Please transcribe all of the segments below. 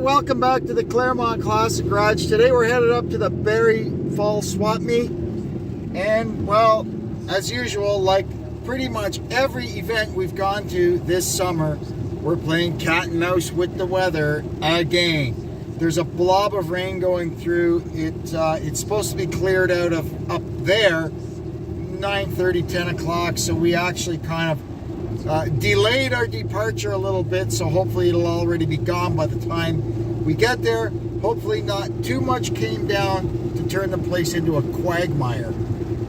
welcome back to the Claremont Classic Garage. Today we're headed up to the Barrie Fall Swap Meet. And, well, as usual, like pretty much every event we've gone to this summer, we're playing cat and mouse with the weather again. There's a blob of rain going through. It's supposed to be cleared out of up there 9:30, 10 o'clock, so we actually kind of delayed our departure a little bit, so hopefully it'll already be gone by the time we get there. Hopefully not too much came down to turn the place into a quagmire.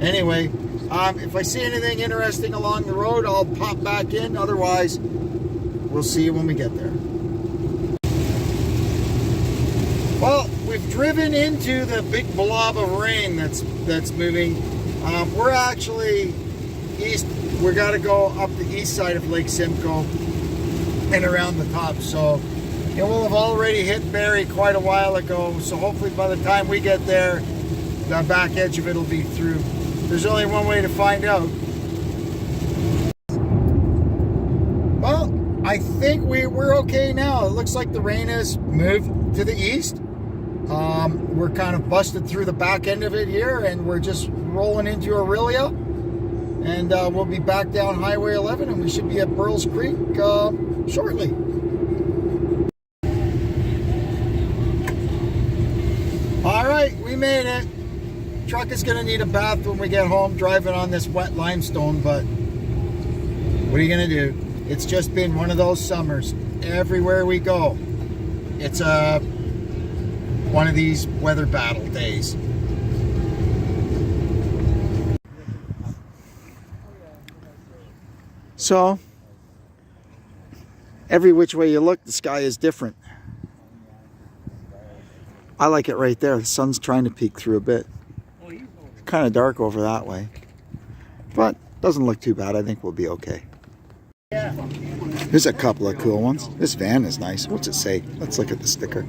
Anyway, if I see anything interesting along the road, I'll pop back in. Otherwise, we'll see you when we get there. Well, we've driven into the big blob of rain that's moving. We're actually east. We got to go up the east side of Lake Simcoe and around the top. So it will have already hit Barrie quite a while ago. So hopefully by the time we get there, the back edge of it will be through. There's only one way to find out. Well, I think we're okay now. It looks like the rain has moved to the east. We're kind of busted through the back end of it here, and we're just rolling into Aurelia. And we'll be back down Highway 11, and we should be at Burles Creek shortly. All right, we made it. Truck is going to need a bath when we get home driving on this wet limestone, but what are you going to do? It's just been one of those summers. Everywhere we go, it's one of these weather battle days. So, every which way you look, the sky is different. I like it right there. The sun's trying to peek through a bit. It's kind of dark over that way. But, doesn't look too bad. I think we'll be okay. Here's a couple of cool ones. This van is nice. What's it say? Let's look at the sticker.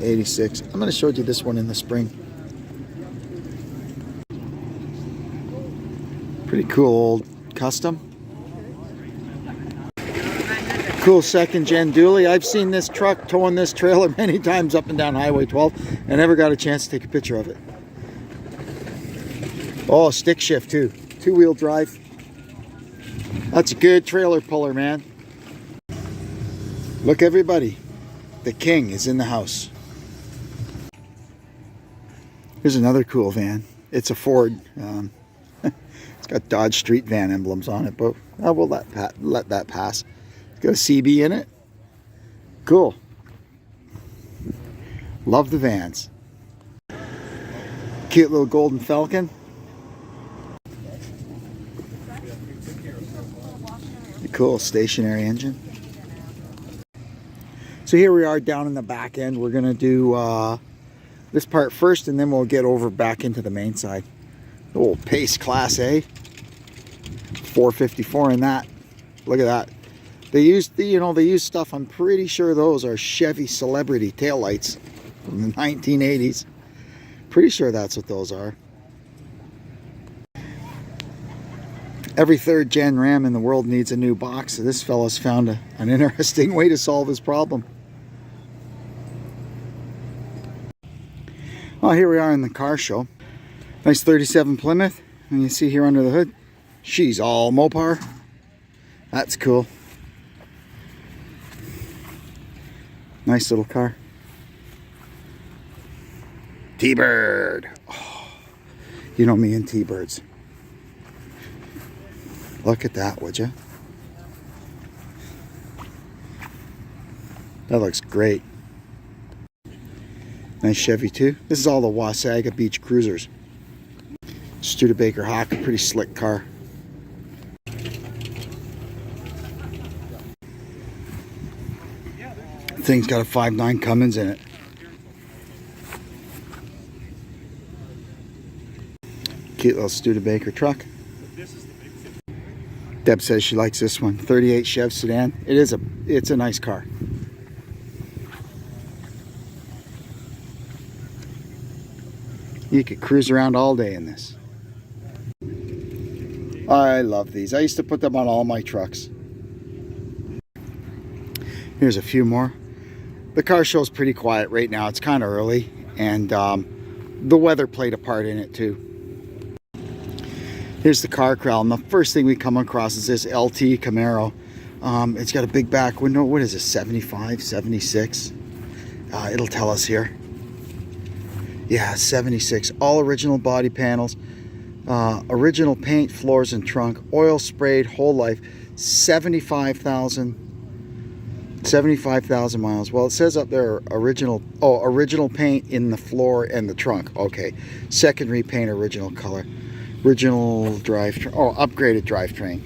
86. I'm going to show you this one in the spring. Pretty cool old custom. Cool second gen dually. I've seen this truck towing this trailer many times up and down Highway 12 and never got a chance to take a picture of it. Oh, stick shift too. Two-wheel drive. That's a good trailer puller, man. Look, everybody. The king is in the house. Here's another cool van. It's a Ford. It's got Dodge Street van emblems on it, but we'll let that pass. It's got a CB in it. Cool. Love the vans. Cute little golden Falcon. A cool stationary engine. So here we are down in the back end. We're going to do this part first, and then we'll get over back into the main side. Oh, Pace Class A, 454 in that. Look at that. They used stuff. I'm pretty sure those are Chevy Celebrity taillights from the 1980s. Pretty sure that's what those are. Every third gen Ram in the world needs a new box. So this fella's found an interesting way to solve his problem. Well, here we are in the car show. Nice 37 Plymouth, and you see here under the hood, she's all Mopar. That's cool. Nice little car. T-Bird. Oh, you know me and T-Birds. Look at that, would you? That looks great. Nice Chevy too. This is all the Wasaga Beach Cruisers. Studebaker Hawk, a pretty slick car. Thing's got a 5.9 Cummins in it. Cute little Studebaker truck. Deb says she likes this one. 38 Chev sedan. It's a nice car. You could cruise around all day in this. I love these. I used to put them on all my trucks. Here's a few more. The car show's pretty quiet right now. It's kind of early, and the weather played a part in it too. Here's the car corral, and the first thing we come across is this LT Camaro. It's got a big back window. What is this, 75, 76? It'll tell us here. Yeah, 76. All original body panels. Original paint, floors, and trunk. Oil sprayed, whole life. 75,000 miles. Well, it says up there original paint in the floor and the trunk. Okay. Secondary paint, original color. Original drivetrain. Oh, upgraded drivetrain.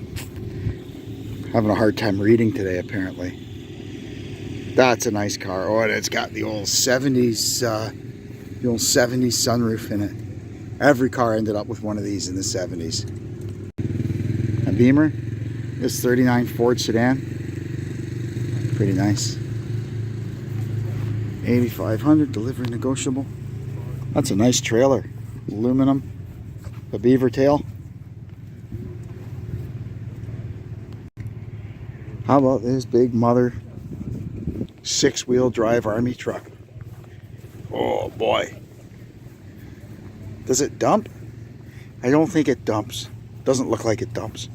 Having a hard time reading today, apparently. That's a nice car. Oh, and it's got the old 70s sunroof in it. Every car ended up with one of these in the 70s. A Beamer. This 39 Ford sedan. Pretty nice. 8,500, delivery negotiable. That's a nice trailer. Aluminum. A beaver tail. How about this big mother 6-wheel drive army truck? Oh boy. Does it dump? I don't think it dumps. Doesn't look like it dumps.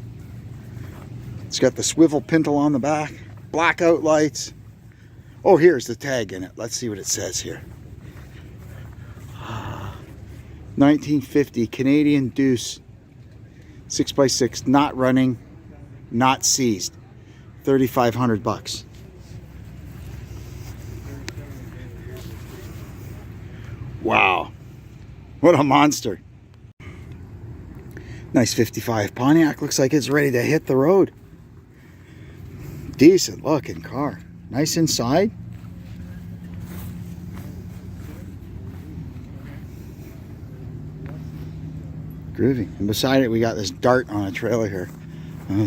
It's got the swivel pintle on the back. Blackout lights. Oh, here's the tag in it. Let's see what it says here. 1950 Canadian Deuce 6x6, not running, not seized. 3,500 bucks. Wow, what a monster. Nice 55 Pontiac. Looks like it's ready to hit the road. Decent looking car. Nice inside. Groovy. And beside it we got this Dart on a trailer here.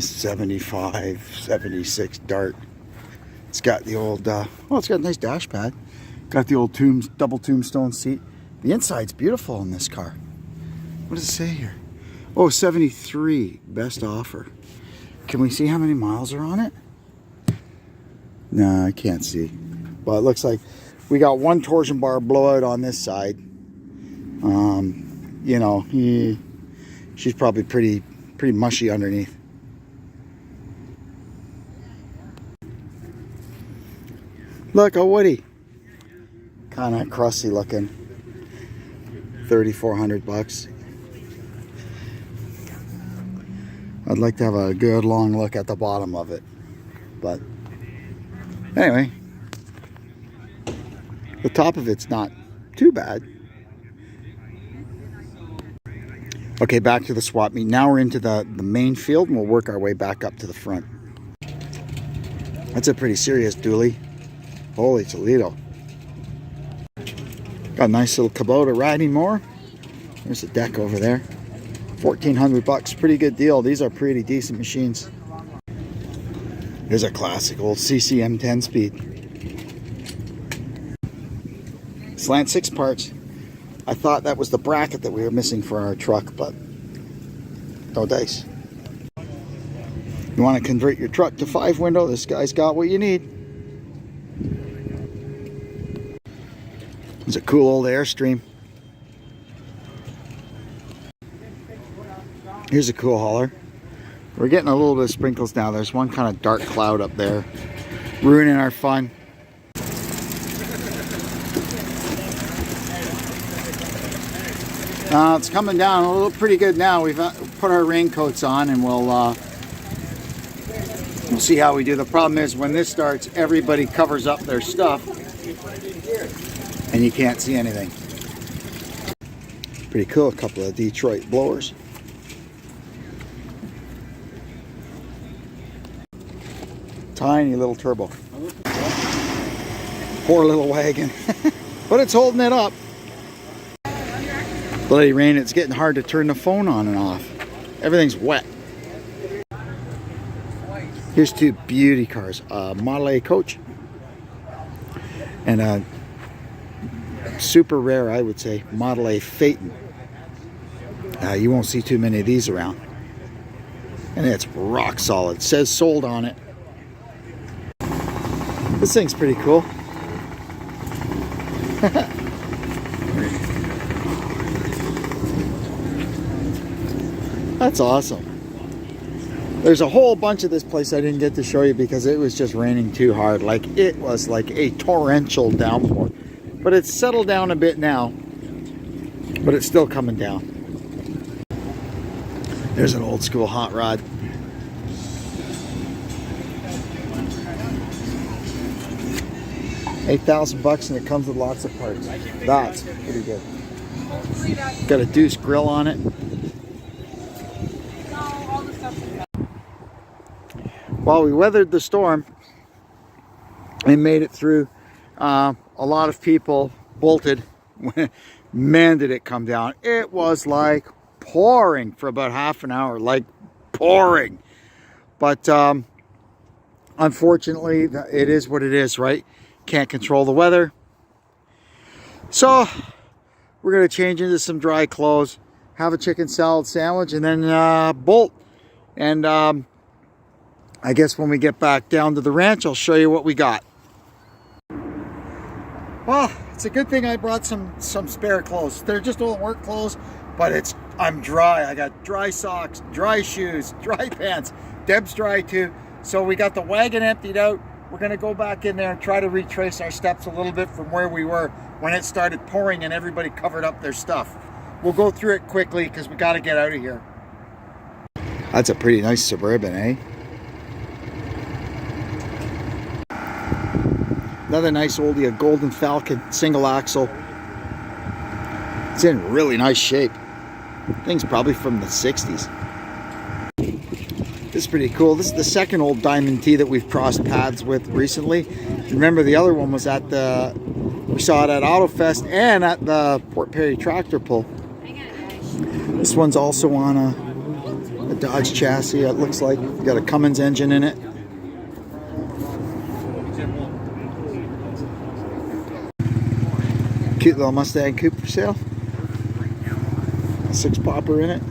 75, 76 Dart. It's got the old, it's got a nice dash pad. Got the old double tombstone seat. The inside's beautiful in this car. What does it say here? Oh, 73, best offer. Can we see how many miles are on it? No, I can't see. Well, it looks like we got one torsion bar blowout on this side. You know, she's probably pretty mushy underneath. Look, a Woody. Kind of crusty looking. 3,400 bucks. I'd like to have a good long look at the bottom of it. But anyway, the top of it's not too bad. Okay, back to the swap meet. Now we're into the main field and we'll work our way back up to the front. That's a pretty serious dually. Holy Toledo. Got a nice little Kubota riding mower. There's a deck over there. 1,400 bucks, pretty good deal. These are pretty decent machines. Here's a classic old CCM 10-speed. Slant 6 parts. I thought that was the bracket that we were missing for our truck, but no dice. You want to convert your truck to 5-window? This guy's got what you need. It's a cool old Airstream. Here's a cool hauler. We're getting a little bit of sprinkles now. There's one kind of dark cloud up there, ruining our fun. It's coming down a little pretty good now. We've put our raincoats on and we'll see how we do. The problem is when this starts, everybody covers up their stuff and you can't see anything. Pretty cool. A couple of Detroit blowers. Tiny little turbo. Poor little wagon. But it's holding it up. Bloody rain, it's getting hard to turn the phone on and off. Everything's wet. Here's two beauty cars. Model A coach. And a super rare, I would say, Model A Phaeton. You won't see too many of these around. And it's rock solid. It says sold on it. This thing's pretty cool. That's awesome. There's a whole bunch of this place I didn't get to show you because it was just raining too hard. Like, it was like a torrential downpour. But it's settled down a bit now. But it's still coming down. There's an old school hot rod. $8,000 and it comes with lots of parts. That's pretty good. Got a Deuce grill on it. Well, we weathered the storm and made it through. A lot of people bolted. Man, did it come down. It was like pouring for about half an hour, like pouring. But unfortunately, it is what it is, right? Can't control the weather. So we're going to change into some dry clothes, have a chicken salad sandwich, and then bolt. And I guess when we get back down to the ranch, I'll show you what we got. Well, it's a good thing I brought some spare clothes. They're just old work clothes, but I'm dry. I got dry socks, dry shoes, dry pants. Deb's dry too. So we got the wagon emptied out. We're going to go back in there and try to retrace our steps a little bit from where we were when it started pouring and everybody covered up their stuff. We'll go through it quickly because we got to get out of here. That's a pretty nice Suburban, eh? Another nice oldie, a Golden Falcon single axle. It's in really nice shape. Thing's probably from the 60s. This is pretty cool. This is the second old Diamond T that we've crossed paths with recently. Remember, the other one was we saw it at AutoFest and at the Port Perry tractor pull. This one's also on a Dodge chassis, it looks like. Got a Cummins engine in it. Cute little Mustang coupe for sale. A 6-popper in it.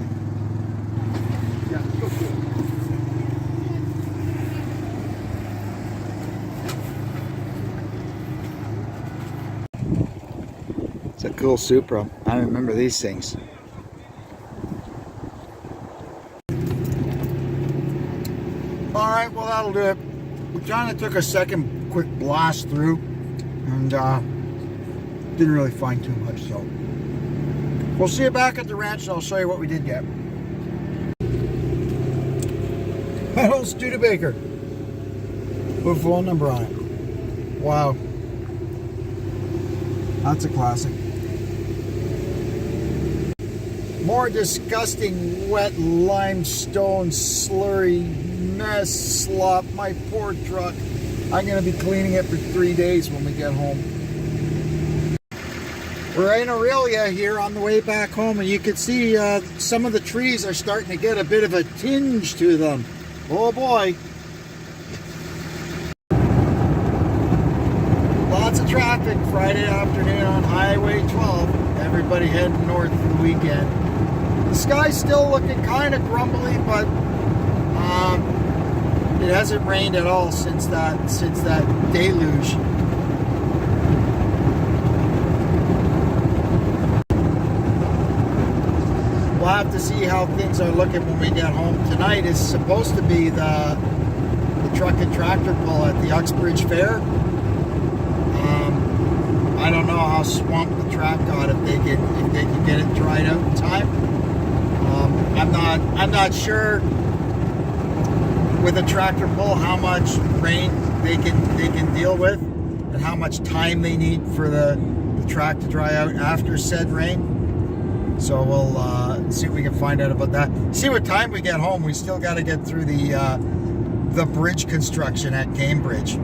It's a cool Supra. I remember these things. Alright, well that'll do it. We kind of took a second quick blast through and didn't really find too much, so we'll see you back at the ranch and I'll show you what we did get. That old Studebaker with a phone number on it. Wow. That's a classic. More disgusting wet limestone slurry mess slop. My poor truck. I'm going to be cleaning it for 3 days when we get home. We're in Aurelia here on the way back home, and you can see some of the trees are starting to get a bit of a tinge to them. Oh boy. Lots of traffic Friday afternoon on Highway 12. Everybody heading north for the weekend. The sky's still looking kind of grumbly, but it hasn't rained at all since that deluge. We'll have to see how things are looking when we get home. Tonight is supposed to be the truck and tractor pull at the Uxbridge Fair. I don't know how swamped the track got, if they can get it dried out in time. I'm not sure with a tractor pull how much rain they can deal with and how much time they need for the track to dry out after said rain. So we'll see what we can find out about that. See what time we get home. We still got to get through the bridge construction at Cambridge.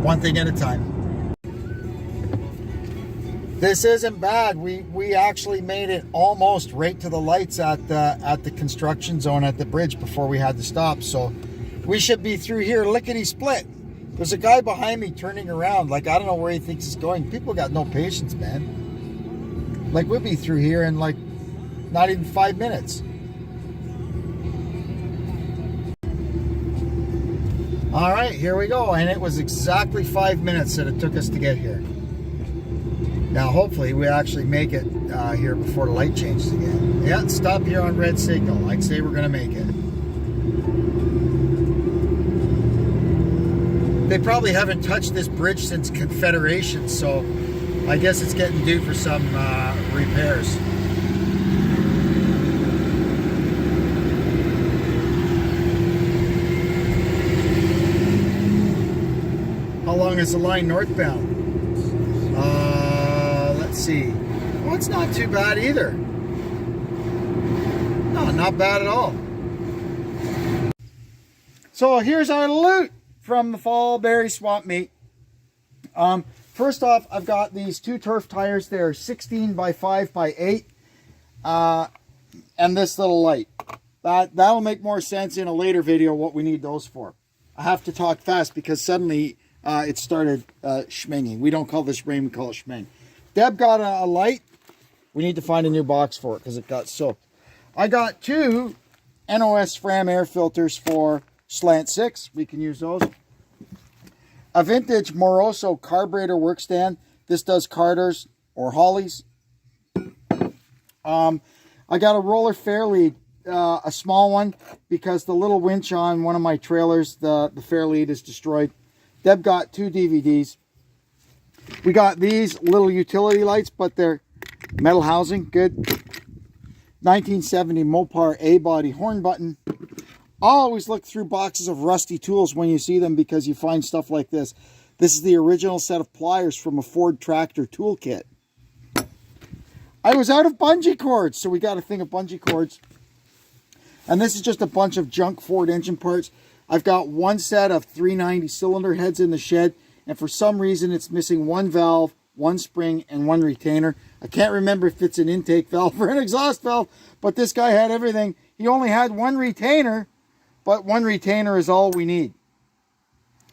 One thing at a time. This isn't bad. We actually made it almost right to the lights at the construction zone at the bridge before we had to stop. So we should be through here lickety split. There's a guy behind me turning around. Like, I don't know where he thinks he's going. People got no patience, man. Like, we'll be through here in like not even 5 minutes. All right, here we go. And it was exactly 5 minutes that it took us to get here. Now, hopefully, we actually make it here before the light changes again. Yeah, stop here on red signal. I'd say we're going to make it. They probably haven't touched this bridge since Confederation, so I guess it's getting due for some repairs. How long is the line northbound? Let's see. Well, it's not too bad either. No, not bad at all. So here's our loot from the Fall Barrie swap meet. First off, I've got these 2 turf tires. They're 16 by 5 by 8. And this little light. That'll make more sense in a later video what we need those for. I have to talk fast because suddenly it started schminging. We don't call this rain, we call it schming. Deb got a light. We need to find a new box for it because it got soaked. I got 2 NOS Fram air filters for Slant 6. We can use those. A vintage Moroso carburetor work stand. This does Carters or Hollies. I got a roller Fairlead, a small one, because the little winch on one of my trailers, the Fairlead is destroyed. Deb got 2 DVDs. We got these little utility lights, but they're metal housing, good. 1970 Mopar A-body horn button. Always look through boxes of rusty tools when you see them because you find stuff like this. This is the original set of pliers from a Ford tractor toolkit. I was out of bungee cords, so we got a thing of bungee cords. And this is just a bunch of junk Ford engine parts. I've got 1 set of 390 cylinder heads in the shed, and for some reason it's missing 1 valve, 1 spring, and 1 retainer. I can't remember if it's an intake valve or an exhaust valve, but this guy had everything. He only had 1 retainer, but 1 retainer is all we need.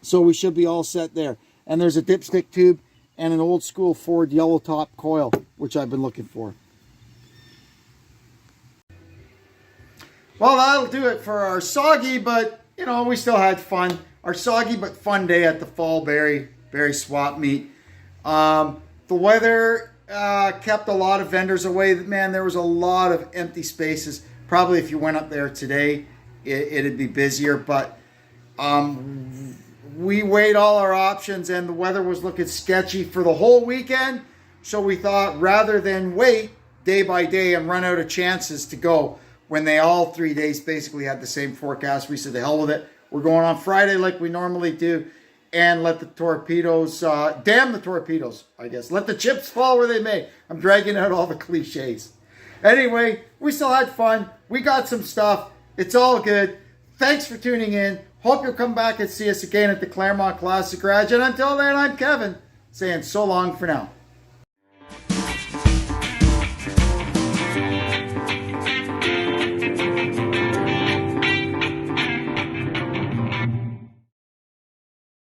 So we should be all set there. And there's a dipstick tube and an old school Ford yellow top coil, which I've been looking for. Well, that'll do it for our soggy, but, you know, we still had fun. Our soggy but fun day at the Fall Barrie swap meet. The weather kept a lot of vendors away. Man, there was a lot of empty spaces. Probably if you went up there today, it'd be busier, but we weighed all our options and the weather was looking sketchy for the whole weekend. So we thought rather than wait day by day and run out of chances to go when they all 3 days basically had the same forecast, we said the hell with it. We're going on Friday like we normally do and let the torpedoes, damn the torpedoes, I guess. Let the chips fall where they may. I'm dragging out all the cliches. Anyway, we still had fun. We got some stuff. It's all good. Thanks for tuning in. Hope you'll come back and see us again at the Claremont Classic Garage. And until then, I'm Kevin, saying so long for now.